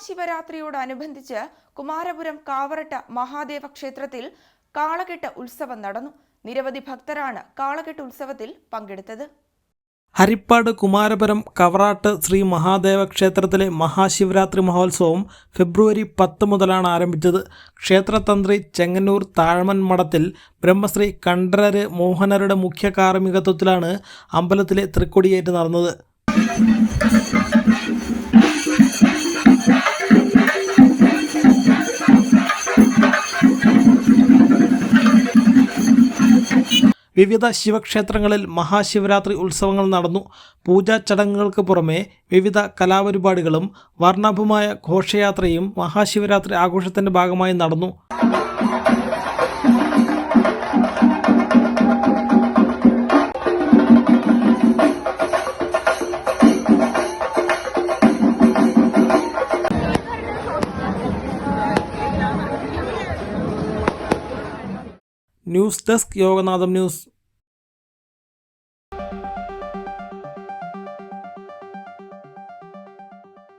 മഹാശിവരാത്രിയോടനുബന്ധിച്ച് കുമാരപുരം കാവറട്ട മഹാദേവ ക്ഷേത്രത്തിൽ കാളകെട്ട് ഉത്സവം നടന്നു. നിരവധി ഭക്തരാണ് കാളകെട്ട് ഉത്സവത്തിൽ പങ്കെടുത്തത്. ഹരിപ്പാട് കുമാരപുരം കവറാട്ട് ശ്രീ മഹാദേവ ക്ഷേത്രത്തിലെ മഹാശിവരാത്രി മഹോത്സവം ഫെബ്രുവരി 10 മുതലാണ് ആരംഭിച്ചത്. ക്ഷേത്രതന്ത്രി ചെങ്ങന്നൂർ താഴമൻ മഠത്തിൽ ബ്രഹ്മശ്രീ കണ്ഠരര് മോഹനരുടെ മുഖ്യ കാർമ്മികത്വത്തിലാണ് അമ്പലത്തിലെ തൃക്കൊടിയേറ്റ് നടന്നത്. വിവിധ ശിവക്ഷേത്രങ്ങളിൽ മഹാശിവരാത്രി ഉത്സവങ്ങൾ നടന്നു. പൂജാ ചടങ്ങുകൾക്ക് പുറമെ വിവിധ കലാപരിപാടികളും വർണ്ണാഭമായ ഘോഷയാത്രയും മഹാശിവരാത്രി ആഘോഷത്തിൻ്റെ ഭാഗമായി നടന്നു. News desk Yoganatham news.